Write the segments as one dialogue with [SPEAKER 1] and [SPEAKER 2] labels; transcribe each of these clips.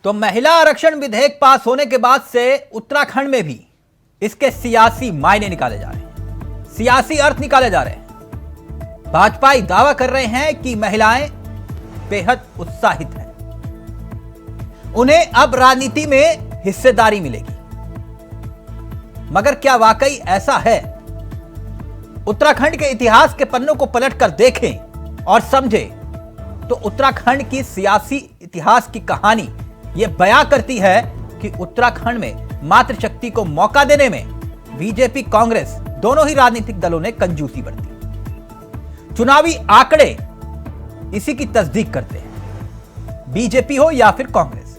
[SPEAKER 1] तो महिला आरक्षण विधेयक पास होने के बाद से उत्तराखंड में भी इसके सियासी मायने निकाले जा रहे हैं, सियासी अर्थ निकाले जा रहे हैं। भाजपाई दावा कर रहे हैं कि महिलाएं बेहद उत्साहित हैं, उन्हें अब राजनीति में हिस्सेदारी मिलेगी। मगर क्या वाकई ऐसा है? उत्तराखंड के इतिहास के पन्नों को पलटकर देखें और समझें तो उत्तराखंड की सियासी इतिहास की कहानी यह बयां करती है कि उत्तराखंड में मातृशक्ति को मौका देने में बीजेपी कांग्रेस दोनों ही राजनीतिक दलों ने कंजूसी बरती। चुनावी आंकड़े इसी की तस्दीक करते हैं। बीजेपी हो या फिर कांग्रेस,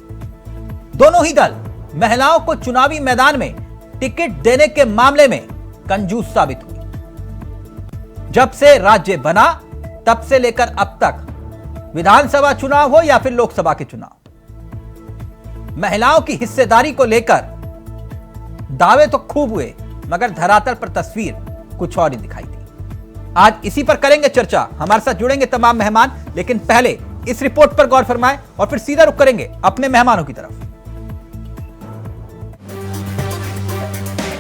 [SPEAKER 1] दोनों ही दल महिलाओं को चुनावी मैदान में टिकट देने के मामले में कंजूस साबित हुई। जब से राज्य बना तब से लेकर अब तक विधानसभा चुनाव हो या फिर लोकसभा के चुनाव, महिलाओं की हिस्सेदारी को लेकर दावे तो खूब हुए, मगर धरातल पर तस्वीर कुछ और ही दिखाई दी। आज इसी पर करेंगे चर्चा। हमारे साथ जुड़ेंगे तमाम मेहमान, लेकिन पहले इस रिपोर्ट पर गौर फरमाएं और फिर सीधा रुख करेंगे अपने मेहमानों की तरफ।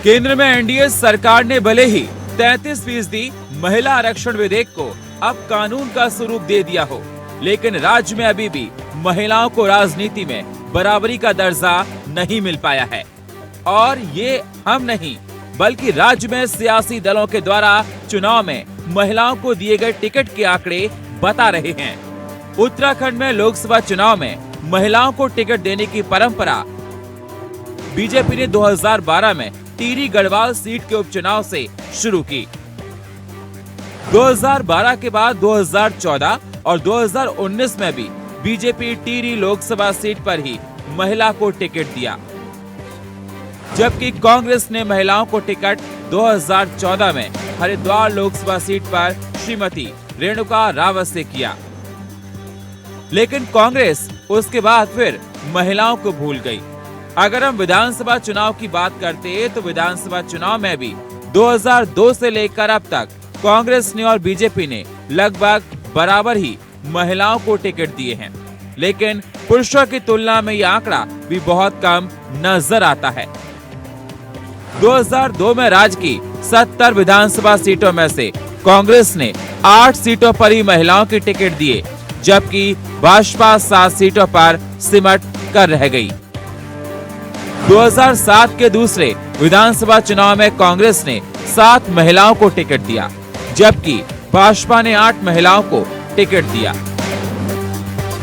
[SPEAKER 2] केंद्र में एनडीए सरकार ने भले ही 33% महिला आरक्षण विधेयक को अब कानून का स्वरूप दे दिया हो, लेकिन राज्य में अभी भी महिलाओं को राजनीति में बराबरी का दर्जा नहीं मिल पाया है। और ये हम नहीं बल्कि राज्य में सियासी दलों के द्वारा चुनाव में महिलाओं को दिए गए टिकट के आंकड़े बता रहे हैं। उत्तराखंड में लोकसभा चुनाव में महिलाओं को टिकट देने की परंपरा बीजेपी ने 2012 में टिहरी गढ़वाल सीट के उपचुनाव से शुरू की। 2012 के बाद 2014 और 2019 में भी बीजेपी टिहरी लोकसभा सीट पर ही महिला को टिकट दिया, जबकि कांग्रेस ने महिलाओं को टिकट 2014 में हरिद्वार लोकसभा सीट पर श्रीमती रेणुका रावत से किया। लेकिन कांग्रेस उसके बाद फिर महिलाओं को भूल गई। अगर हम विधानसभा चुनाव की बात करते तो विधानसभा चुनाव में भी 2002 से लेकर अब तक कांग्रेस ने और बीजेपी ने लगभग बराबर ही महिलाओं को टिकट दिए हैं, लेकिन पुरुषों की तुलना में यह आंकड़ा भी बहुत कम नजर आता है। 2002 में राज्य की 70 विधानसभा सीटों में से कांग्रेस ने 8 सीटों पर ही महिलाओं की टिकट दिए, जबकि भाजपा 7 सीटों पर सिमट कर रह गई। 2007 के दूसरे विधानसभा चुनाव में कांग्रेस ने 7 महिलाओं को टिकट दिया, जबकि भाजपा ने 8 महिलाओं को टिकट दिया।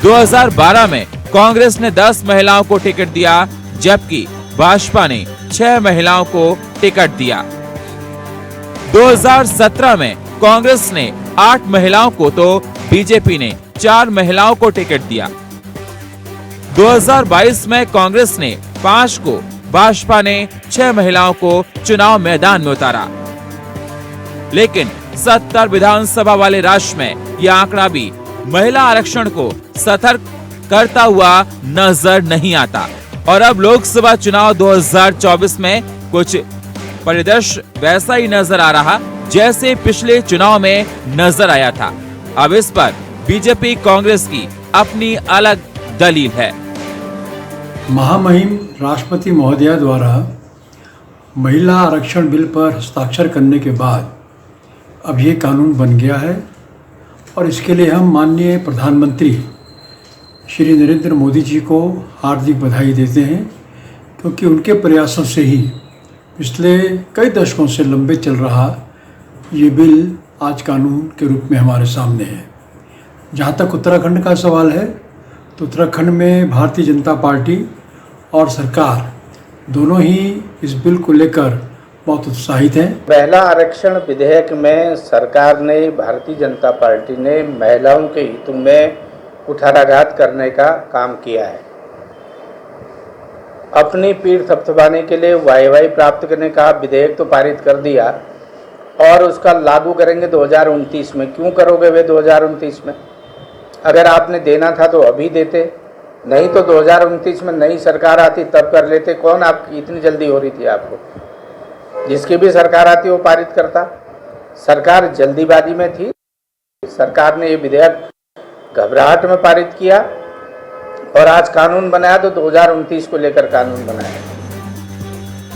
[SPEAKER 2] 2012 में कांग्रेस ने 10 महिलाओं को टिकट दिया, जबकि भाजपा ने 6 महिलाओं को टिकट दिया। 2017 में कांग्रेस ने 8 महिलाओं को तो बीजेपी ने 4 महिलाओं को टिकट दिया। 2022 में कांग्रेस ने 5 को, भाजपा ने 6 महिलाओं को चुनाव मैदान में उतारा। लेकिन 70 विधानसभा वाले राज्य में यह आंकड़ा भी महिला आरक्षण को सतर्क करता हुआ नजर नहीं आता। और अब लोकसभा चुनाव 2024 में कुछ परिदृश्य वैसा ही नजर आ रहा जैसे पिछले चुनाव में नजर आया था। अब इस पर बीजेपी कांग्रेस की अपनी अलग दलील है।
[SPEAKER 3] महामहिम राष्ट्रपति महोदया द्वारा महिला आरक्षण बिल पर हस्ताक्षर करने के बाद अब ये कानून बन गया है और इसके लिए हम माननीय प्रधानमंत्री श्री नरेंद्र मोदी जी को हार्दिक बधाई देते हैं, क्योंकि उनके प्रयासों से ही पिछले कई दशकों से लंबे चल रहा ये बिल आज कानून के रूप में हमारे सामने है। जहाँ तक उत्तराखंड का सवाल है तो उत्तराखंड में भारतीय जनता पार्टी और सरकार दोनों ही इस बिल को लेकर बहुत उत्साहित हैं।
[SPEAKER 4] महिला आरक्षण विधेयक में सरकार ने, भारतीय जनता पार्टी ने महिलाओं के हितों में कुठाराघात करने का काम किया है। अपनी पीठ थपथपाने के लिए वाहवाही प्राप्त करने का विधेयक तो पारित कर दिया और उसका लागू करेंगे 2029 में। क्यों करोगे वे 2029 में? अगर आपने देना था तो अभी देते, नहीं तो 2029 में नई सरकार आती तब कर लेते। कौन आपकी इतनी जल्दी हो रही थी आपको? जिसकी भी सरकार आती वो पारित करता। सरकार जल्दीबाजी में थी। सरकार ने ये विधेयक घबराहट में पारित किया और आज कानून बनाया तो 2029 को लेकर कानून बनाया।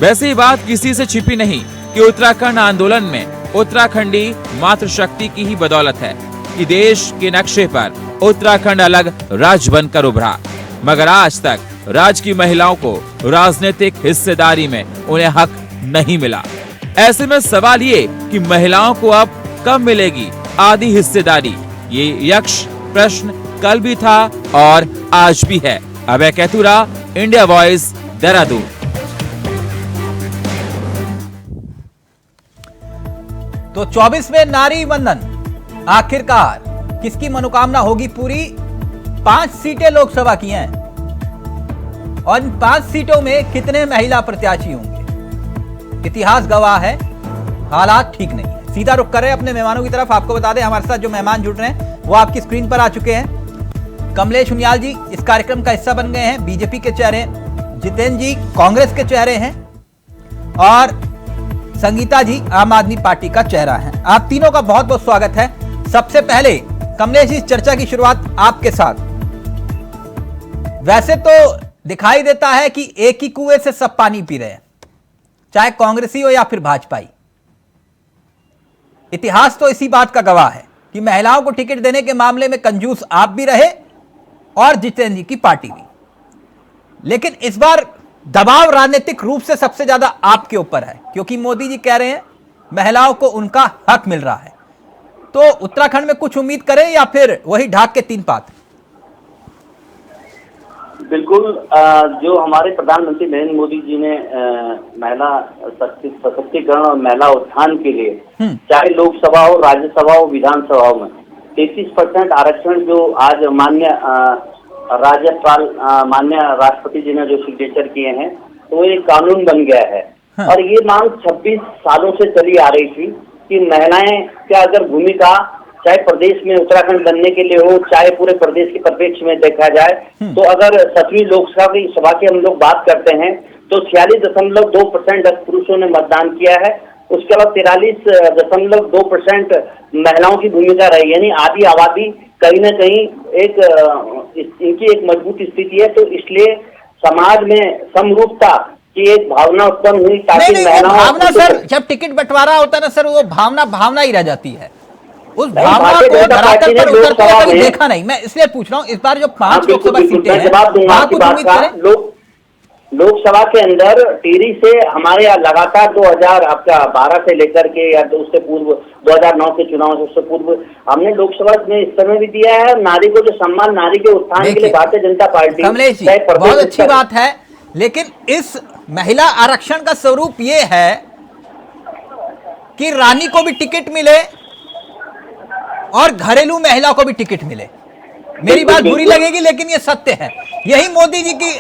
[SPEAKER 2] वैसे ही बात किसी से छिपी नहीं कि उत्तराखंड आंदोलन में उत्तराखंडी मातृशक्ति की ही बदौलत है कि देश के नक्शे पर उत्तराखंड अलग राज्य बनकर उभरा, मगर आज तक राज्य की महिलाओं को राजनीतिक हिस्सेदारी में उन्हें हक नहीं मिला। ऐसे में सवाल ये कि महिलाओं को अब कब मिलेगी आधी हिस्सेदारी? ये यक्ष प्रश्न कल भी था और आज भी है। अभय कैथुरा, इंडिया वॉइस, देहरादून।
[SPEAKER 1] तो 24वें नारी वंदन आखिरकार किसकी मनोकामना होगी पूरी? 5 सीटें लोकसभा की हैं और इन 5 सीटों में कितने महिला प्रत्याशी होंगे? इतिहास गवाह है, हालात ठीक नहीं है। सीधा रुख कर रहे हैं अपने मेहमानों की तरफ। आपको बता दें हमारे साथ जो मेहमान जुड़ रहे हैं वो आपकी स्क्रीन पर आ चुके हैं। कमलेश उनियाल जी इस कार्यक्रम का हिस्सा बन गए हैं, बीजेपी के चेहरे। जितेंद्र जी कांग्रेस के चेहरे हैं और संगीता जी आम आदमी पार्टी का चेहरा है। आप तीनों का बहुत बहुत स्वागत है। सबसे पहले कमलेश जी, इस चर्चा की शुरुआत आपके साथ। वैसे तो दिखाई देता है कि एक ही कुएं से सब पानी पी रहे हैं, चाहे कांग्रेसी हो या फिर भाजपाई। इतिहास तो इसी बात का गवाह है कि महिलाओं को टिकट देने के मामले में कंजूस आप भी रहे और जितेंद्र जी की पार्टी भी। लेकिन इस बार दबाव राजनीतिक रूप से सबसे ज्यादा आपके ऊपर है, क्योंकि मोदी जी कह रहे हैं महिलाओं को उनका हक मिल रहा है। तो उत्तराखंड में कुछ उम्मीद करें या फिर वही ढाक के 3 पात?
[SPEAKER 5] बिल्कुल, जो हमारे प्रधानमंत्री नरेंद्र मोदी जी ने महिला सशक्तिकरण और महिला उत्थान के लिए चाहे लोकसभा हो, राज्यसभा हो, विधानसभाओं में 33% आरक्षण जो आज माननीय राज्यपाल माननीय राष्ट्रपति जी ने जो सिग्नेचर किए हैं, तो ये कानून बन गया है। और ये मांग 26 सालों से चली आ रही थी कि महिलाएं क्या अगर भूमिका चाहे प्रदेश में उत्तराखंड बनने के लिए हो, चाहे पूरे प्रदेश के परिप्रेक्ष्य में देखा जाए, तो अगर 7वीं लोकसभा की हम लोग बात करते हैं तो 46.2% पुरुषों ने मतदान किया है। उसके बाद 43.2% महिलाओं की भूमिका रही, यानी आधी आबादी कहीं न कहीं इनकी एक मजबूत स्थिति है। तो इसलिए समाज में समरूपता की एक भावना उत्पन्न हुई ताकि महिलाओं
[SPEAKER 1] भावना सर, जब टिकट बंटवारा होता है ना सर, वो भावना ही रह जाती है। उस भावना को धरातल पर उतरते हुए कभी देखा नहीं। मैं इसलिए पूछ रहा हूँ, इस बार जो 5 लोकसभा सीटें हैं, वहां कुछ उम्मीद करें?
[SPEAKER 5] लोकसभा के अंदर टिहरी से हमारे यहाँ लगातार 2012 से लेकर के या उससे पूर्व 2009 के चुनाव से उससे पूर्व हमने लोकसभा में इस समय भी दिया है। नारी को जो सम्मान, नारी के उत्थान के लिए भारतीय जनता पार्टी,
[SPEAKER 1] कमलेश जी बहुत अच्छी बात है, लेकिन इस महिला आरक्षण का स्वरूप ये है कि रानी को भी टिकट मिले और घरेलू महिला को भी टिकट मिले। मेरी बात बुरी लगेगी लेकिन ये सत्य है, यही मोदी जी की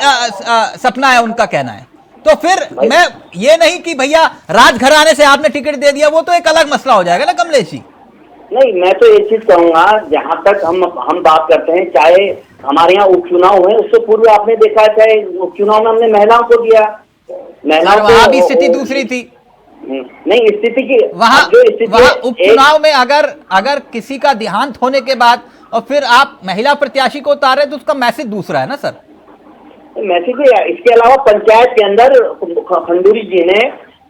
[SPEAKER 1] सपना है, उनका कहना है। तो फिर मैं ये नहीं कि भैया राजघराने से आपने टिकट दे दिया, वो तो एक अलग मसला हो जाएगा ना कमलेश जी।
[SPEAKER 5] नहीं, मैं तो ये चीज कहूंगा, जहां तक हम बात करते हैं, चाहे हमारे यहाँ उपचुनाव हुए, उससे पूर्व आपने देखा, चाहे उपचुनाव में हमने महिलाओं को दिया, महिलाओं
[SPEAKER 1] वहां भी स्थिति दूसरी थी।
[SPEAKER 5] नहीं, स्थिति की
[SPEAKER 1] वहां उपचुनाव में अगर किसी का देहांत होने के बाद और फिर आप महिला प्रत्याशी को उतारे तो उसका मैसेज दूसरा है ना सर।
[SPEAKER 5] मैसेज इसके अलावा पंचायत के अंदर खंडूरी जी ने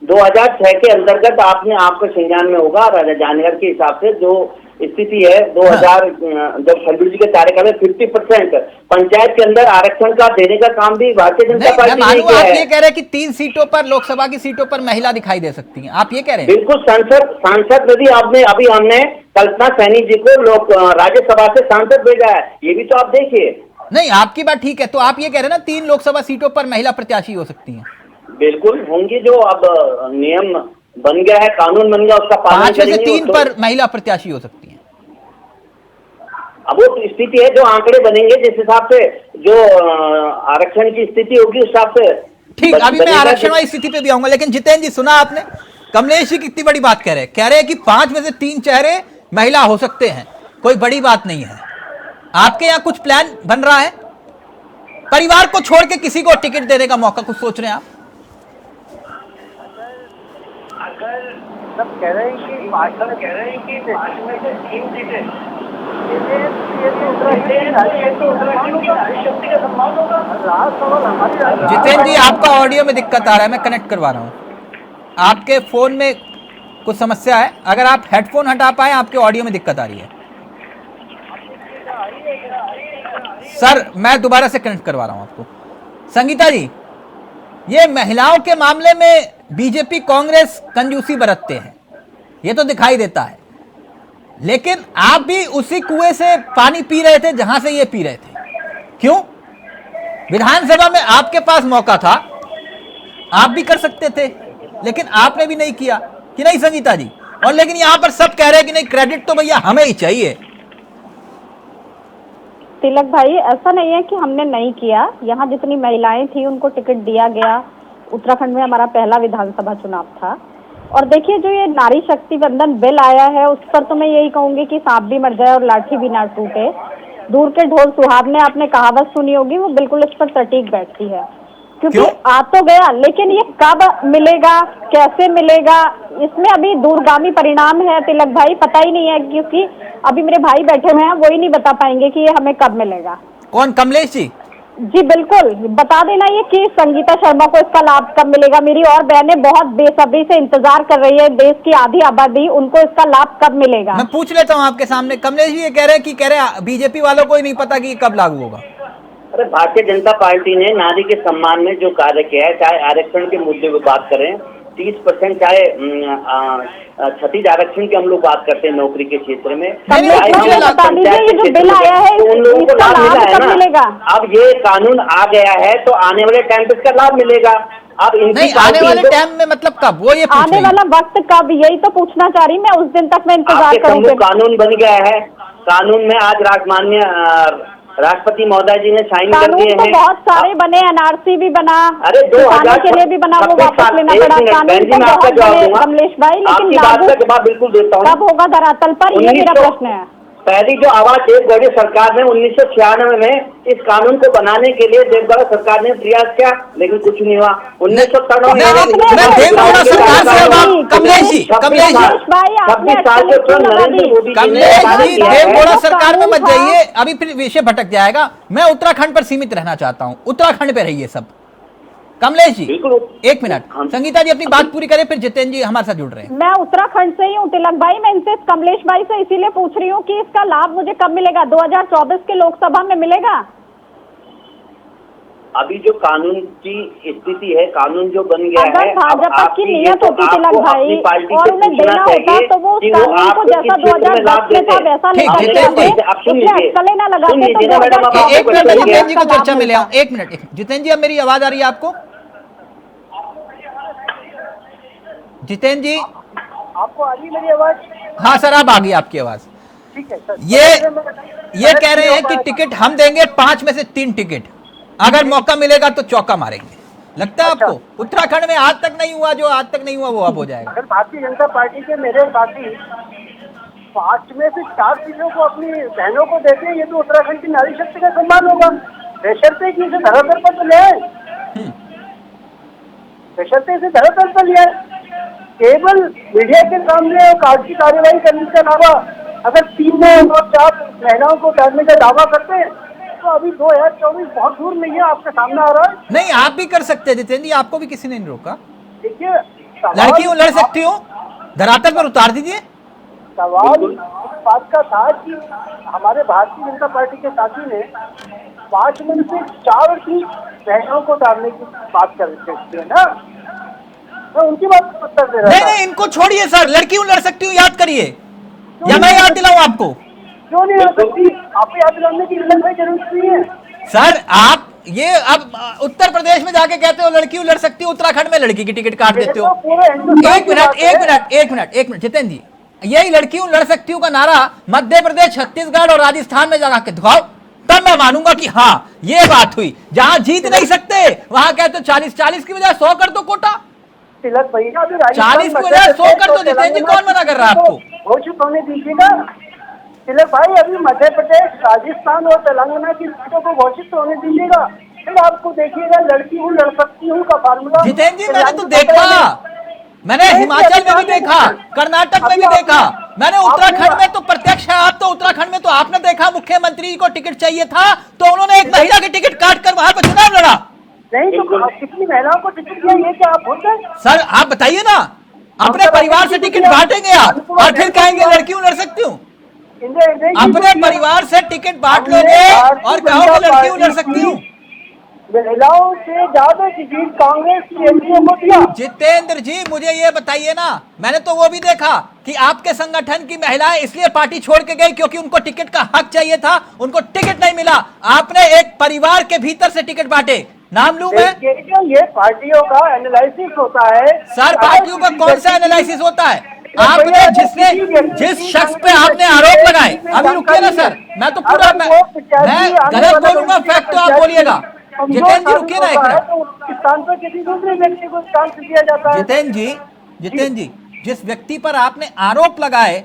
[SPEAKER 5] 2006 के अंतर्गत आपका संज्ञान में होगा, राजा जानगर के हिसाब से जो स्थिति है 2000 जब खंडूरी जी के कार्यकाल में 50% पंचायत के अंदर आरक्षण का देने का काम भी भारतीय जनता पार्टी ने किया है।
[SPEAKER 1] आप ये कह रहे हैं कि 3 सीटों पर, लोकसभा की सीटों पर महिला दिखाई दे सकती हैं, आप ये कह रहे हैं?
[SPEAKER 5] बिल्कुल, सांसद यदि अभी हमने कल्पना सैनी जी को राज्यसभा से सांसद भेजा है, ये भी तो आप देखिए।
[SPEAKER 1] नहीं, आपकी बात ठीक है, तो आप ये कह रहे हैं ना 3 लोकसभा सीटों पर महिला प्रत्याशी हो सकती हैं?
[SPEAKER 5] बिल्कुल होंगी, जो अब नियम बन गया है, कानून बन गया, उसका पालन करेंगे।
[SPEAKER 1] 5 में से 3 पर महिला प्रत्याशी हो सकती हैं।
[SPEAKER 5] अब वो स्थिति है, जो आंकड़े बनेंगे जिस हिसाब से जो आरक्षण की स्थिति होगी उस हिसाब से
[SPEAKER 1] ठीक। अभी मैं आरक्षण वाली स्थिति पे भी आऊंगा, लेकिन जितेंद्र जी सुना आपने कमलेश जी कितनी बड़ी बात कह रहे हैं कि 5 में से 3 चेहरे महिला हो सकते हैं, कोई बड़ी बात नहीं है। आपके यहाँ कुछ प्लान बन रहा है? परिवार को छोड़ के किसी को टिकट देने का मौका कुछ सोच रहे हैं आप?
[SPEAKER 6] अगर सब कह रहे हैं कि 5 में से 3 सीटें
[SPEAKER 1] जितेंद्र जी, आपका ऑडियो में दिक्कत आ रहा है, मैं कनेक्ट करवा रहा हूँ। आपके फोन में कुछ समस्या है, अगर आप हेडफोन हटा पाए, आपके ऑडियो में दिक्कत आ रही है। सर मैं दोबारा से कनेक्ट करवा रहा हूं आपको। संगीता जी, ये महिलाओं के मामले में बीजेपी कांग्रेस कंजूसी बरतते हैं, ये तो दिखाई देता है, लेकिन आप भी उसी कुएं से पानी पी रहे थे जहां से ये पी रहे थे। क्यों? विधानसभा में आपके पास मौका था, आप भी कर सकते थे, लेकिन आपने भी नहीं किया, कि नहीं संगीता जी? और लेकिन यहां पर सब कह रहे हैं कि नहीं, क्रेडिट तो भैया हमें ही चाहिए।
[SPEAKER 6] तिलक भाई, ऐसा नहीं है कि हमने नहीं किया। यहाँ जितनी महिलाएं थी उनको टिकट दिया गया। उत्तराखंड में हमारा पहला विधानसभा चुनाव था। और देखिए, जो ये नारी शक्ति वंदन बिल आया है, उस पर तो मैं यही कहूंगी कि सांप भी मर जाए और लाठी भी ना टूटे। दूर के ढोल सुहावने, आपने कहावत सुनी होगी, वो बिल्कुल इस पर सटीक बैठती है। क्योंकि आ तो गया, लेकिन ये कब मिलेगा, कैसे मिलेगा, इसमें अभी दूरगामी परिणाम है तिलक भाई, पता ही नहीं है। क्योंकि अभी मेरे भाई बैठे हुए हैं, वो ही नहीं बता पाएंगे कि ये हमें कब मिलेगा।
[SPEAKER 1] कौन? कमलेश जी?
[SPEAKER 6] जी बिल्कुल, बता देना ये कि संगीता शर्मा को इसका लाभ कब मिलेगा। मेरी और बहनें बहुत बेसब्री से इंतजार कर रही है, देश की आधी आबादी, उनको इसका लाभ कब मिलेगा।
[SPEAKER 1] मैं पूछ लेता हूँ आपके सामने। कमलेश जी ये कह रहे हैं बीजेपी वालों को ही नहीं पता कि कब लागू होगा।
[SPEAKER 5] अरे, भारतीय जनता पार्टी ने नारी के सम्मान में जो कार्य किया है, चाहे आरक्षण के मुद्दे पर बात करें, 30%, चाहे क्षतिज आरक्षण की हम लोग बात करते हैं नौकरी के क्षेत्र में,
[SPEAKER 6] बता दीजिए ये जो बिल आया है,
[SPEAKER 5] तो उन लोगों को लाभ मिला है
[SPEAKER 6] मिलेगा।
[SPEAKER 5] अब ये कानून आ गया है तो आने वाले टाइम पे इसका लाभ मिलेगा। अब
[SPEAKER 1] नहीं, आने वाले टाइम में मतलब कब? वो ये
[SPEAKER 6] आने वाला वक्त कब, यही तो पूछना चाह रही मैं। उस दिन तक मैं इंतजार करूंगी।
[SPEAKER 5] कानून बन गया है, कानून में आज माननीय राष्ट्रपति महोदय जी ने साइन कर दिए हैं।
[SPEAKER 6] बहुत सारे बने, एनआरसी भी बना,
[SPEAKER 5] अरे 2000
[SPEAKER 6] के लिए भी बना, वो वापस लेना पड़ा। कानून तो बहुत बने कमलेश भाई, लेकिन लागू
[SPEAKER 5] बिल्कुल देता हूँ,
[SPEAKER 6] कब होगा धरातल पर, ये मेरा प्रश्न है।
[SPEAKER 5] पहली जो आवाज देवगढ़ सरकार ने 1996 में इस कानून को बनाने के लिए देवगढ़ सरकार ने प्रयास किया, लेकिन कुछ नहीं हुआ। 1993 में
[SPEAKER 1] देवगढ़ सरकार में मत जाइए, अभी फिर विषय भटक जाएगा। मैं उत्तराखंड पर सीमित रहना चाहता हूँ, उत्तराखंड पे रहिए सब। कमलेश जी एक मिनट, संगीता जी अपनी बात पूरी करें, फिर जितेंद्र जी हमारे साथ जुड़ रहे हैं।
[SPEAKER 6] मैं उत्तराखंड से ही हूँ तिलक भाई, मैं इनसे कमलेश भाई से इसीलिए पूछ रही हूँ कि इसका लाभ मुझे कब मिलेगा, 2024 के लोकसभा में मिलेगा?
[SPEAKER 5] अभी जो कानून की स्थिति है, कानून जो बन गया है,
[SPEAKER 6] भाजपा की नियत होती तिलक भाई, और उन्हें देना होता तो वो कानून को जैसा 2010 में था वैसा लेकर ना लगाते।
[SPEAKER 1] एक मिनट जितेंद्र जी को चर्चा में ले आओ, एक मिनट। जितेंद्र जी, अब मेरी आवाज आ रही है आपको? जितेंद्र जी
[SPEAKER 7] आपको आ रही मेरी आवाज?
[SPEAKER 1] हाँ सर, अब आ गई आपकी आवाज।
[SPEAKER 7] ठीक है सर।
[SPEAKER 1] ये कह रहे हैं कि टिकट हम देंगे, 5 में से 3 टिकट, अगर मौका मिलेगा तो चौका मारेंगे। लगता है आपको? उत्तराखंड में आज तक नहीं हुआ, जो आज तक नहीं हुआ वो अब हो जाएगा।
[SPEAKER 7] अगर भारतीय जनता पार्टी के मेरे साथी 5 में से 4 सीटों को अपनी बहनों को देते हैं, ये तो उत्तराखंड की नारी शक्ति का सम्मान होगा। बेशर्ते कि इसे धरातल पर तो ले आए, बेशर्ते इसे धरातल पर ले आए। केवल मीडिया के सामने और कागजी की कार्यवाही करने के अलावा अगर 3 और 4 महिलाओं को डालने का दावा करते हैं तो अभी 2024 बहुत दूर नहीं है, आपके सामने आ रहा है।
[SPEAKER 1] नहीं, आप भी कर सकते हैं जितेंद्र जी, आपको भी किसी ने नहीं रोका।
[SPEAKER 7] देखिए,
[SPEAKER 1] लड़की लड़ सकती हो, धरातल पर उतार दीजिए।
[SPEAKER 7] सवाल इस बात का था कि हमारे भारतीय जनता पार्टी के साथी ने 5 में से 4 की बहनों को डालने की बात कर रही है ना, मैं उनकी बात को उत्तर दे रहा था।
[SPEAKER 1] नहीं, इनको छोड़िए सर, लड़की लड़ सकती हूँ, याद करिए, या मैं याद दिलाऊं आपको?
[SPEAKER 7] क्यों नहीं आ सकती? आपको याद दिलाने की जरूरत नहीं है
[SPEAKER 1] सर। आप ये अब उत्तर प्रदेश में जाके कहते हो लड़की लड़ सकती हो, उत्तराखंड में लड़की की टिकट काट देते हो। एक मिनट जितेंद्र जी, यही लड़की लड़ सकती हूँ का नारा मध्य प्रदेश, छत्तीसगढ़ और राजस्थान में जगा के दिखाओ, तब मैं मानूंगा कि हाँ ये बात हुई। जहां जीत नहीं सकते वहां कहते 40 की बजाय 100 कर दो कोटा।
[SPEAKER 7] तिलक भैया, अभी
[SPEAKER 1] 40 की बजाय 100 कर दो। जितेंद्र जी, कौन मना कर रहा है आपको?
[SPEAKER 7] घोषित होने दीजिएगा तिलक भाई, अभी मध्य प्रदेश, राजस्थान और तेलंगाना की सीटों को घोषित होने दीजिएगा, फिर आपको देखिएगा लड़की हूँ लड़ सकती हूँ का फार्मूला।
[SPEAKER 1] जितेंद्र जी, मैंने तो देखा, मैंने हिमाचल में भी देखा, कर्नाटक में भी देखा, मैंने उत्तराखंड में तो प्रत्यक्ष अध्यक्ष है आप तो उत्तराखंड में, तो आपने देखा मुख्यमंत्री को टिकट चाहिए था तो उन्होंने एक महिला की टिकट काट कर वहां पर चुनाव लड़ा।
[SPEAKER 7] नहीं तो कितनी महिलाओं को टिकट दिया, ये क्या आप बोलते हैं?
[SPEAKER 1] सर आप बताइए ना, अपने परिवार से टिकट बांटेंगे आप और फिर कहेंगे लड़की हूं लड़ सकती हूँ? अपने परिवार से टिकट बांट लोगे और कहोगे लड़की हूं लड़ सकती हूँ?
[SPEAKER 7] महिलाओं से ज्यादा टिकट कांग्रेस की एमपीओ को दिया।
[SPEAKER 1] जितेंद्र जी मुझे ये बताइए ना, मैंने तो वो भी देखा कि आपके संगठन की महिलाएं इसलिए पार्टी छोड़ के गई क्योंकि उनको टिकट का हक चाहिए था, उनको टिकट नहीं मिला। आपने एक परिवार के भीतर से टिकट बांटे, नाम लूं मैं?
[SPEAKER 7] ये पार्टियों का एनालिसिस होता है
[SPEAKER 1] सर। पार्टियों का कौन सा एनालिसिस होता है? आपने जिस शख्स पे आपने आरोप लगाए, अभी रुकिए ना सर, मैं तो पूरा मैं गलत बोलूंगा, फैक्ट तो आप बोलिएगा। जितेंद्र जी रुकिए ना एक मिनट।
[SPEAKER 7] किसी दूसरे व्यक्ति को काम दिया जाता है।
[SPEAKER 1] जितेंद्र जी जिस व्यक्ति पर आपने आरोप लगाए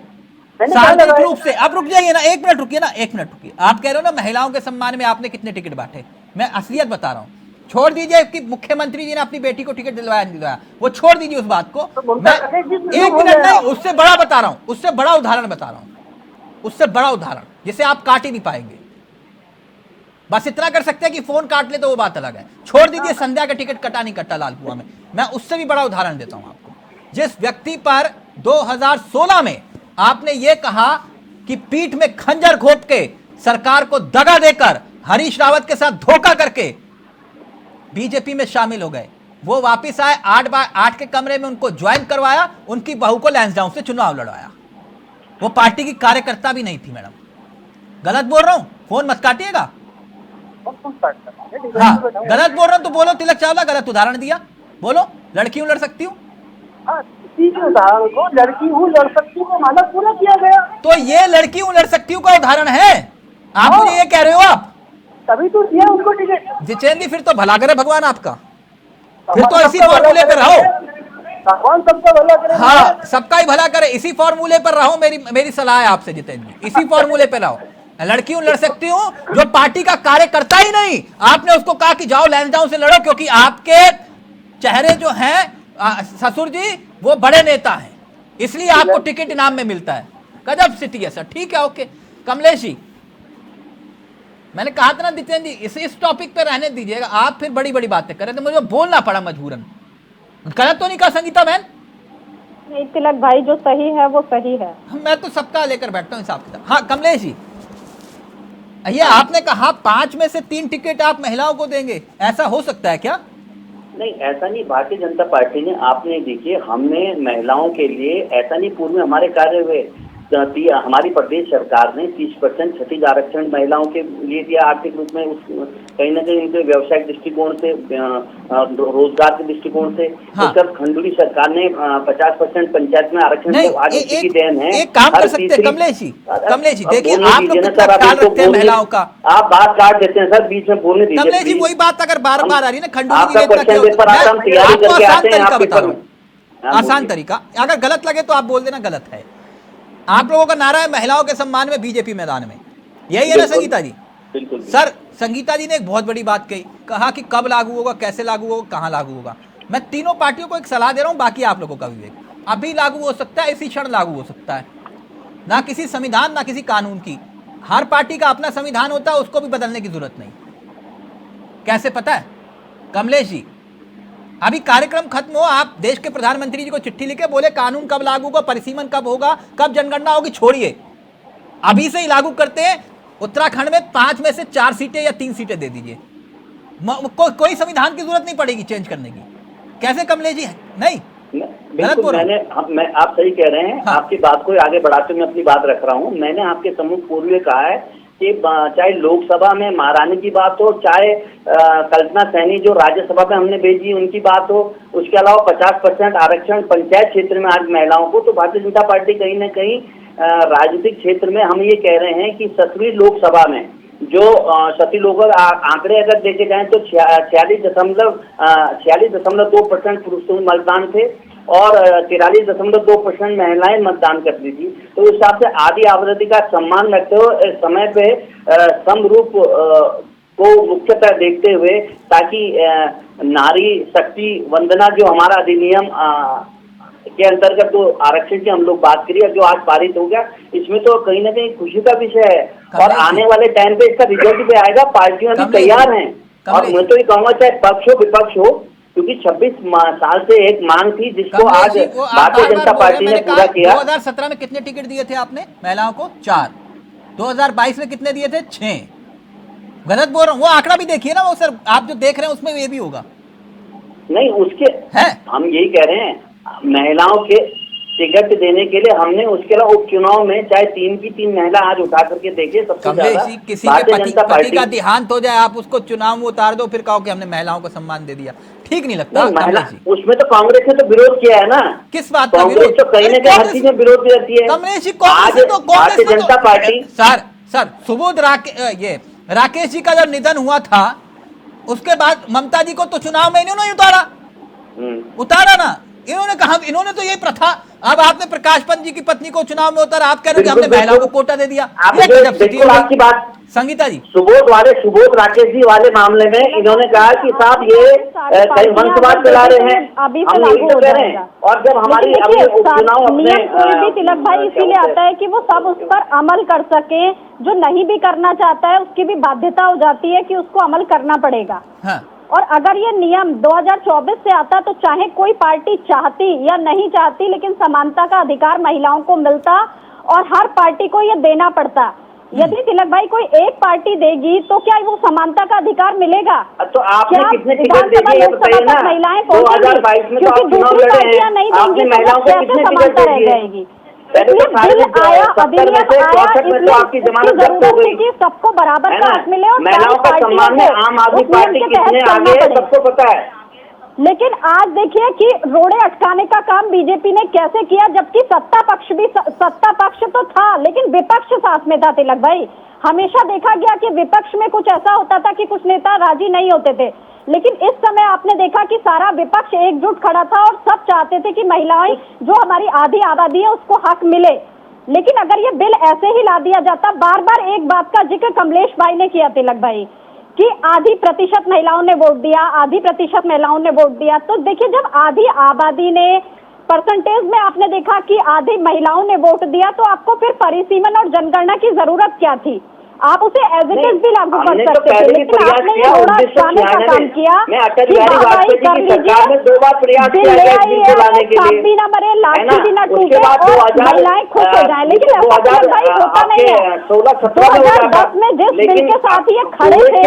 [SPEAKER 1] सार्वजनिक रूप से, अब रुक जाइए ना, एक मिनट रुकिए ना, एक मिनट रुकिए। आप कह रहे हो ना महिलाओं के सम्मान में आपने कितने टिकट बांटे, मैं असलियत बता रहा हूँ। छोड़ दीजिए कि मुख्यमंत्री जी ने अपनी बेटी को टिकट दिलवाया नहीं दिलवाया, वो छोड़ दीजिए उस बात को। मैं एक मिनट नहीं, उससे बड़ा बता रहा हूँ, उससे बड़ा उदाहरण बता रहा हूँ, उससे बड़ा उदाहरण जिसे आप काट ही नहीं पाएंगे। बस इतना कर सकते हैं कि फोन काट ले तो वो बात अलग है। छोड़ दीजिए संध्या का टिकट कटा नहीं कटा लालपुआ में, मैं उससे भी बड़ा उदाहरण देता हूं आपको। जिस व्यक्ति पर 2016 में आपने ये कहा कि पीठ में खंजर घोंप के सरकार को दगा देकर हरीश रावत के साथ धोखा करके बीजेपी में शामिल हो गए, वो वापिस आए, 8x8 के कमरे में उनको ज्वाइन करवाया, उनकी बहू को लैंसडाउन से चुनाव लड़वाया। वो पार्टी की कार्यकर्ता भी नहीं थी। मैडम गलत बोल रहा हूं, फोन मत काटिएगा। हाँ गलत बोल रहा हूं तो बोलो। तिलक चावला गलत उदाहरण दिया, बोलो लड़की हूं लड़ सकती हूँ।
[SPEAKER 7] उदाहरण को लड़की हूँ लड़ सकती हूँ माना पूरा किया गया, तो
[SPEAKER 1] ये लड़की हूं लड़ सकती हूँ का उदाहरण है। आप मुझे ये कह रहे हो आप,
[SPEAKER 7] तभी तो दिया उनको टिकट।
[SPEAKER 1] जितेंद्र फिर तो भला करे भगवान आपका, फिर तो इसी फॉर्मूले पे रहो।
[SPEAKER 7] भगवान सबका भला करे।
[SPEAKER 1] हाँ सबका ही भला करे, इसी फॉर्मूले पर रहो। मेरी सलाह है आपसे जितेंद्र, इसी फॉर्मूले पे रहो। लड़की हूं लड़ सकती हूं जो पार्टी का कार्यकर्ता ही नहीं, आपने उसको कहा कि जाओ लैंसडाउन से लड़ो क्योंकि आपके चेहरे जो हैं ससुर जी वो बड़े नेता हैं, इसलिए आपको टिकट इनाम में मिलता है। गजब सिटी है सर। ठीक है, ओके। कमलेश जी मैंने कहा था ना जितेंद्र जी इस टॉपिक पे रहने दीजिएगा, आप फिर बड़ी बड़ी बातें कर रहे थे, मुझे बोलना पड़ा मजबूरन। गलत तो नहीं कहा संगीता बहन?
[SPEAKER 6] नहीं तिलक भाई, जो सही है वो सही है।
[SPEAKER 1] मैं तो सबका लेकर बैठता हूँ हिसाब किताब। हाँ कमलेश जी, ये आपने कहा 5 में से 3 टिकट आप महिलाओं को देंगे, ऐसा हो सकता है क्या?
[SPEAKER 5] नहीं ऐसा नहीं, भारतीय जनता पार्टी ने, आपने देखिए हमने महिलाओं के लिए ऐसा नहीं, पूर्व में हमारे कार्य हुए, हमारी प्रदेश सरकार ने 30% क्षतिज आरक्षण महिलाओं के लिए दिया आर्थिक रूप में। कहीं ना कहीं उनके व्यवसायिक दृष्टिकोण से, रोजगार के दृष्टिकोण से। हाँ। खंडूरी सरकार ने 50% पंचायत में आरक्षण आज की देन है।
[SPEAKER 1] एक काम कर सकते हैं कमलेश जी, देखिए आप लोग कितना ख्याल रखते हैं महिलाओं का, आप
[SPEAKER 5] बात काट देते हैं सर, बीच में बोलने दीजिए
[SPEAKER 1] कमलेश जी। वही बात अगर बार बार आ रही है ना, खंडूरी आसान तरीका, अगर गलत लगे तो आप बोल देना गलत है। आप लोगों का नारा है महिलाओं के सम्मान में बीजेपी मैदान में, यही है ना संगीता जी?
[SPEAKER 5] बिल्कुल
[SPEAKER 1] सर। संगीता जी ने एक बहुत बड़ी बात कही, कहा कि कब लागू होगा, कैसे लागू होगा, कहां लागू होगा। मैं तीनों पार्टियों को एक सलाह दे रहा हूं, बाकी आप लोगों का विवेक। अभी लागू हो सकता है, इसी क्षण लागू हो सकता है, ना किसी संविधान ना किसी कानून की। हर पार्टी का अपना संविधान होता है, उसको भी बदलने की जरूरत नहीं। कैसे पता है कमलेश जी? अभी कार्यक्रम खत्म हो, आप देश के प्रधानमंत्री जी को चिट्ठी लिखे, बोले कानून कब लागू होगा, परिसीमन कब होगा, कब जनगणना होगी, छोड़िए, अभी से ही लागू करते हैं। उत्तराखंड में 5 में से 4 सीटें या 3 सीटें दे दीजिए, कोई संविधान की जरूरत नहीं पड़ेगी चेंज करने की। कैसे कमलेश जी? नहीं गलत बोल रहे हैं।
[SPEAKER 5] मैं आप सही कह रहे हैं। हाँ। आपकी बात को आगे बढ़ाते मैं अपनी बात रख रहा हूँ। मैंने आपके सम्मुख पूर्व कहा है कि चाहे लोकसभा में महारानी की बात हो, चाहे कल्पना सैनी जो राज्यसभा में हमने भेजी उनकी बात हो, उसके अलावा 50% आरक्षण पंचायत क्षेत्र में आज महिलाओं को, तो भारतीय जनता पार्टी कहीं ना कहीं राजनीतिक क्षेत्र में हम ये कह रहे हैं कि 7वीं लोकसभा में जो सती लोग आंकड़े अगर देखे जाएं तो 46.2% पुरुषों में मतदान थे और 43.2% महिलाएं मतदान करती थी। तो उस हिसाब से आदि आबादी का सम्मान रखते हुए समय पे समरूप को मुख्यतः देखते हुए, ताकि नारी शक्ति वंदना जो हमारा अधिनियम के अंतर्गत जो आरक्षण की हम लोग बात करिए, जो आज पारित हो गया, इसमें तो कहीं ना कहीं खुशी का विषय है और आने वाले टाइम पे इसका रिजल्ट भी आएगा। पार्टियां भी तैयार हैं और मैं तो ये कहूँगा चाहे पक्ष हो विपक्ष हो, क्योंकि 26 साल से एक मांग थी जिसको आज भारतीय जनता पार्टी ने पूरा किया।
[SPEAKER 1] 2017 में कितने टिकट दिए थे आपने महिलाओं को? 4। 2022 में कितने दिए थे? 6। गलत बोल रहा हूँ? वो आंकड़ा भी देखिए ना, वो सर आप जो देख रहे हैं उसमें ये भी होगा।
[SPEAKER 5] नहीं, उसके है हम यही कह रहे हैं, महिलाओं के टिकट देने के लिए हमने उसके अलावा उपचुनाव में चाहे 3 की 3 महिला आज उठा करके देखिए, सबसे ज्यादा
[SPEAKER 1] किसी के पति का देहांत हो जाए, आप उसको चुनाव में उतार दो, फिर कहो कि हमने महिलाओं को सम्मान दे दिया। ठीक नहीं लगता।
[SPEAKER 5] उसमें तो कांग्रेस ने तो विरोध किया है ना।
[SPEAKER 1] किस बात का
[SPEAKER 5] विरोध? तो कहीं ना कहीं हर चीज में विरोध रहती है।
[SPEAKER 1] कमलेश जी,
[SPEAKER 5] भारतीय जनता पार्टी
[SPEAKER 1] सर सुबोध राकेश जी का जब निधन हुआ था, उसके बाद ममता जी को तो चुनाव में इन्होंने उतारा ना। इन्होंने कहा, इन्होंने तो ये प्रथा, अब आपने प्रकाश पंत जी की पत्नी को चुनाव में उतारा, आप कह रहे हो कि हमने महिलाओं को कोटा दे दिया।
[SPEAKER 5] आपकी बात
[SPEAKER 1] संगीता जी,
[SPEAKER 5] सुबोध राकेश जी वाले मामले में इन्होंने कहा कि साहब ये कई वंशवाद चला रहे हैं, हम यही तो कह रहे हैं। और जब हमारी उपचुनाव अपने
[SPEAKER 6] तिलक भाई इसीलिए आता है कि वो सब उस पर अमल कर सके, जो नहीं भी करना चाहता है उसकी भी बाध्यता हो जाती है कि उसको अमल करना पड़ेगा।
[SPEAKER 1] हाँ।
[SPEAKER 6] और अगर ये नियम 2024 से आता तो चाहे कोई पार्टी चाहती या नहीं चाहती, लेकिन समानता का अधिकार महिलाओं को मिलता और हर पार्टी को ये देना पड़ता। यदि तिलक भाई कोई एक पार्टी देगी तो क्या वो समानता का अधिकार मिलेगा?
[SPEAKER 5] तो आपने कितने टिकट दिए ये बताइए ना।
[SPEAKER 6] महिलाएं
[SPEAKER 5] 2022 में तो आप चुनाव लड़ रहे हैं, आपने महिलाओं को कितने टिकट रह जाएगी?
[SPEAKER 6] अधिनियम आया, तो आपकी जमानत जब्त हो गई। सबको बराबर का हक मिले और
[SPEAKER 5] महिलाओं का सम्मान है। आम आदमी पार्टी कितने आगे है सबको पता है।
[SPEAKER 6] लेकिन आज देखिए कि रोड़े अटकाने का काम बीजेपी ने कैसे किया, जबकि सत्ता पक्ष तो था लेकिन विपक्ष साथ में था। तिलक भाई, हमेशा देखा गया कि विपक्ष में कुछ ऐसा होता था कि कुछ नेता राजी नहीं होते थे, लेकिन इस समय आपने देखा कि सारा विपक्ष एकजुट खड़ा था और सब चाहते थे कि महिलाएं, जो हमारी आधी आबादी है, उसको हक मिले। लेकिन अगर ये बिल ऐसे ही ला दिया जाता, बार बार एक बात का जिक्र कमलेश भाई ने किया तिलक भाई कि आधी प्रतिशत महिलाओं ने वोट दिया, आधी प्रतिशत महिलाओं ने वोट दिया। तो देखिए, जब आधी आबादी ने परसेंटेज में आपने देखा कि आधी महिलाओं ने वोट दिया, तो आपको फिर परिसीमन और जनगणना की जरूरत क्या थी? आप उसे एज इट इज भी लागू कर सकते थे, लेकिन आपने ये रोड़ा अटकाने का काम किया कि वाहवाही कर लीजिए, बिल ले आइए, सांप भी ना मरे, लाठी भी ना टूटे और महिलाएं खुश हो जाए। लेकिन ऐसा तिलक भाई होता नहीं है। 2010 में जिस बिल के साथ ये खड़े थे,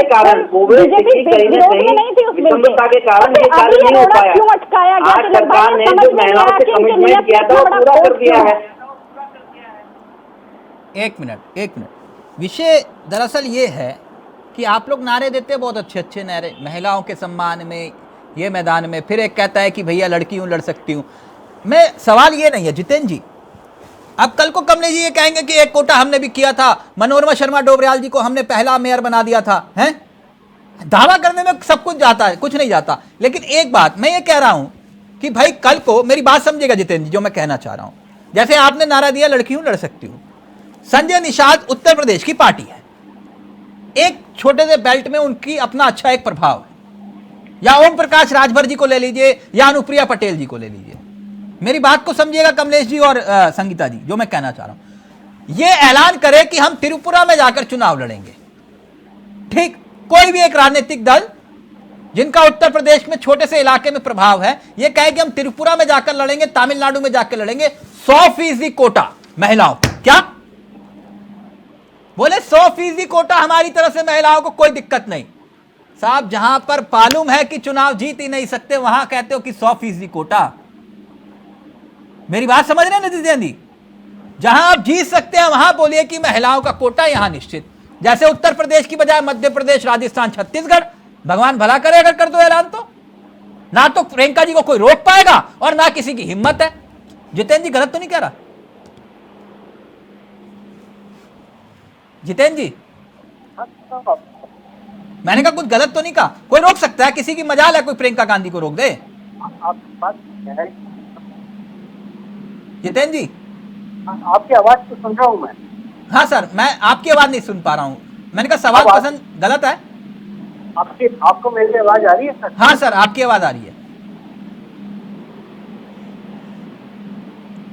[SPEAKER 6] बीजेपी विरोध में नहीं थी उस बिल के, अभी ये रोड़ा क्यों अटकाया गया तिलक भाई? समझ में नहीं आया कि इनके नियत कितना बड़ा कोर्ट क्यों है।
[SPEAKER 1] एक मिनट। विषय दरअसल ये है कि आप लोग नारे देते हैं, बहुत अच्छे नारे, महिलाओं के सम्मान में, ये मैदान में, फिर एक कहता है कि भैया लड़की हूँ, लड़ सकती हूँ। मैं सवाल ये नहीं है जितेंद्र जी, अब कल को कमलेश जी ये कहेंगे कि एक कोटा हमने भी किया था, मनोरमा शर्मा डोबरियाल जी को हमने पहला मेयर बना दिया था। हैं, दावा करने में सब कुछ जाता है, कुछ नहीं जाता। लेकिन एक बात मैं ये कह रहा हूं कि भाई कल को, मेरी बात समझेगा जितेंद्र जी जो मैं कहना चाह रहा हूं, जैसे आपने नारा दिया लड़की हूं, लड़ सकती हूं, संजय निषाद उत्तर प्रदेश की पार्टी है, एक छोटे से बेल्ट में उनकी अपना अच्छा एक प्रभाव है, या ओम प्रकाश राजभर जी को ले लीजिए या अनुप्रिया पटेल जी को ले लीजिए। मेरी बात को समझिएगा कमलेश जी और संगीता जी, जो मैं कहना चाह रहा हूं, ये ऐलान करे कि हम त्रिपुरा में जाकर चुनाव लड़ेंगे, ठीक, कोई भी एक राजनीतिक दल जिनका उत्तर प्रदेश में छोटे से इलाके में प्रभाव है, ये कहे कि हम त्रिपुरा में जाकर लड़ेंगे, तमिलनाडु में जाकर लड़ेंगे, 100% कोटा महिलाओं, क्या बोले? 100% कोटा हमारी तरफ से महिलाओं को, कोई दिक्कत नहीं। साहब, जहां पर मालूम है कि चुनाव जीत ही नहीं सकते, वहां कहते हो कि 100% कोटा। मेरी बात समझ रहे हैं जितेंद्र जी? जहां आप जीत सकते हैं वहां बोलिए कि महिलाओं का कोटा यहां निश्चित, जैसे उत्तर प्रदेश की बजाय मध्य प्रदेश, राजस्थान, छत्तीसगढ़। भगवान भला करे अगर कर दो ऐलान, तो ना तो प्रियंका जी को कोई रोक पाएगा और ना किसी की हिम्मत है। जितेंद्र जी गलत तो नहीं कह रहा? जितेंद्र जी, मैंने कहा कुछ गलत तो नहीं कहा? कोई रोक सकता है? किसी की मजाल है कोई प्रियंका गांधी को रोक दे? जितेंद्र जी,
[SPEAKER 7] आपकी आवाज तो सुन रहा हूं मैं।
[SPEAKER 1] हाँ सर, मैं आपकी आवाज नहीं सुन पा रहा हूं। मैंने कहा सवाल पसंद गलत है?
[SPEAKER 7] आपको मेरी आवाज आ रही है सर?
[SPEAKER 1] हाँ सर, आपकी आवाज आ रही है।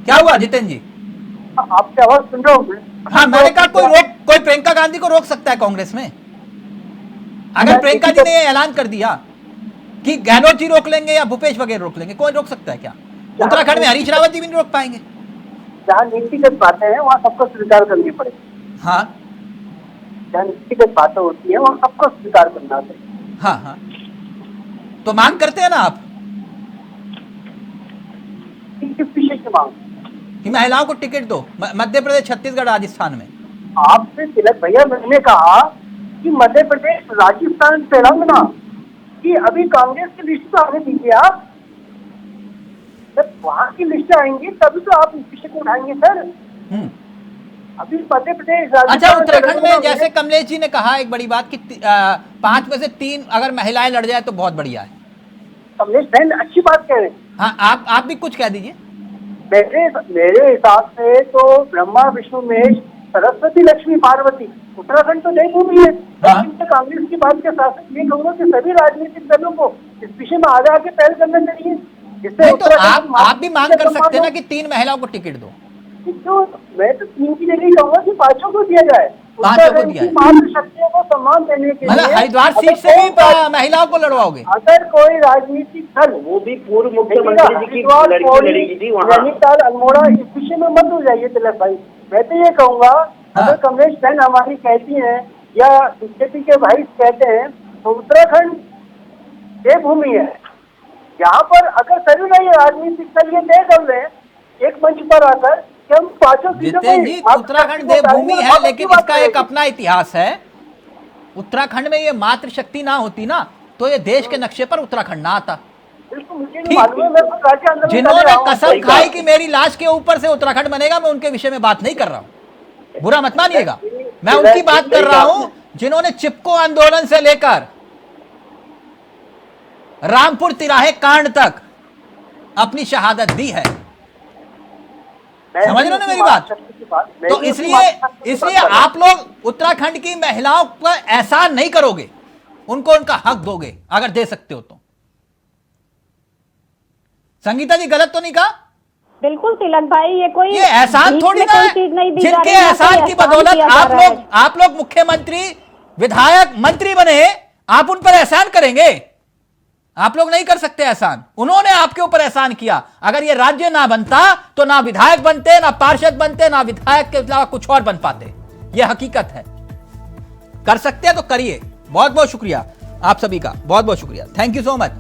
[SPEAKER 1] क्या हुआ जितेंद्र जी?
[SPEAKER 7] आपकी आवाज सुन रहा हूँ मैं।
[SPEAKER 1] हाँ, मैंने कहा कोई प्रियंका गांधी को रोक सकता है कांग्रेस में? अगर प्रियंका जी ने ये ऐलान कर दिया कि गहलोत जी रोक लेंगे या भूपेश वगैरह रोक लेंगे, कोई रोक सकता है क्या? उत्तराखंड में हरीश रावत जी भी नहीं रोक पाएंगे।
[SPEAKER 7] जहाँ नीतिगत बातें हैं वहाँ सबको स्वीकार करनी पड़ेगी।
[SPEAKER 1] हाँ
[SPEAKER 7] जहाँ नीतिगत बातें होती है वहाँ सबको स्वीकार करना चाहिए।
[SPEAKER 1] हाँ हाँ, तो मांग करते हैं ना आप
[SPEAKER 7] किस विषय की मांग?
[SPEAKER 1] कि महिलाओं को टिकट दो मध्य प्रदेश, छत्तीसगढ़, राजस्थान में।
[SPEAKER 7] आपसे तिलक भैया मैंने कहा कि मध्य प्रदेश, राजस्थान, तेलंगाना की अभी कांग्रेस की लिस्ट तो आने दीजिए आप। जब वहाँ की लिस्ट आएंगी तभी तो आप इस विषय को उठाएंगे सर। अभी मध्य प्रदेश,
[SPEAKER 1] अच्छा, उत्तराखंड में जैसे कमलेश जी ने कहा एक बड़ी बात कि 5 में से 3 अगर महिलाएं लड़ जाए तो बहुत बढ़िया है।
[SPEAKER 7] कमलेश बहन अच्छी बात कह रहे हैं।
[SPEAKER 1] हाँ, आप भी कुछ कह दीजिए।
[SPEAKER 7] मेरे हिसाब से तो ब्रह्मा विष्णु महेश सरस्वती लक्ष्मी पार्वती उत्तराखंड तो देवभूमि है।
[SPEAKER 1] हाँ।
[SPEAKER 7] लेकिन कांग्रेस की बात के साथ ये कहूँगा कि सभी राजनीतिक दलों को इस विषय में आगे आके पहल करना चाहिए। जिससे
[SPEAKER 1] तो आप भी मांग कर सकते हैं ना कि 3 महिलाओं को टिकट दो।
[SPEAKER 7] तो मैं तो 3 की जगह कहूँगा कि 5 को दिया जाए।
[SPEAKER 1] 5 को दिया जाए।
[SPEAKER 7] मातृशक्तियों को सम्मान देने के
[SPEAKER 1] मतलब
[SPEAKER 7] लिए
[SPEAKER 1] हरिद्वार सीट से भी महिलाओं को लड़वाओगे?
[SPEAKER 7] अगर कोई राजनीतिक दल,
[SPEAKER 5] वो भी पूर्व मुख्यमंत्री जी की लड़की लड़ेगी जी वहाँ।
[SPEAKER 7] नैनीताल, अल्मोड़ा, इस विषय में मत हो जाइए तिलक भाई। मैं तो ये कहूँगा अगर कमलेश बहन हमारी कहती हैं या बीजेपी के भाई कहते हैं तो उत्तराखंड देवभूमि है। यहाँ पर अगर सभी नहीं राजनीतिक दल ये तय कर रहे हैं एक मंच पर आकर कि हम 5
[SPEAKER 1] जितेंद्र जी, उत्तराखंड देवभूमि है लेकिन इसका एक अपना इतिहास है। उत्तराखंड में ये मातृशक्ति ना होती ना तो ये देश के नक्शे पर उत्तराखंड ना आता। जिन्होंने कसम खाई कि मेरी लाश के ऊपर से उत्तराखंड बनेगा, मैं उनके विषय में बात नहीं कर रहा हूं, बुरा मत मानिएगा। मैं उनकी बात कर रहा हूं जिन्होंने चिपको आंदोलन से लेकर रामपुर तिराहे कांड तक अपनी शहादत दी है। समझ रहे हो ना मेरी बात? तो इसलिए आप लोग उत्तराखंड की महिलाओं पर एहसान नहीं करोगे, उनको उनका हक दोगे अगर दे सकते हो तो। संगीता जी गलत तो नहीं कहा?
[SPEAKER 6] बिल्कुल तिलक भाई, ये
[SPEAKER 1] एहसान थोड़ी ना है जिनके एहसान की बदौलत आप लोग मुख्यमंत्री, विधायक, मंत्री बने, आप उन पर एहसान करेंगे? आप लोग नहीं कर सकते एहसान। उन्होंने आपके ऊपर एहसान किया। अगर ये राज्य ना बनता तो ना विधायक बनते, ना पार्षद बनते, ना विधायक के अलावा कुछ और बन पाते। ये हकीकत है। कर सकते हैं तो करिए। बहुत बहुत शुक्रिया आप सभी का, बहुत बहुत शुक्रिया, थैंक यू सो मच।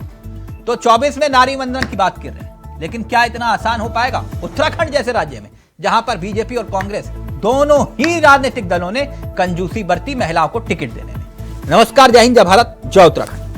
[SPEAKER 1] तो 24 में नारी वंदन की बात कर रहे हैं, लेकिन क्या इतना आसान हो पाएगा उत्तराखंड जैसे राज्य में जहां पर बीजेपी और कांग्रेस दोनों ही राजनीतिक दलों ने कंजूसी बरती महिलाओं को टिकट देने में? नमस्कार, जय हिंद, जय भारत, जय उत्तराखंड।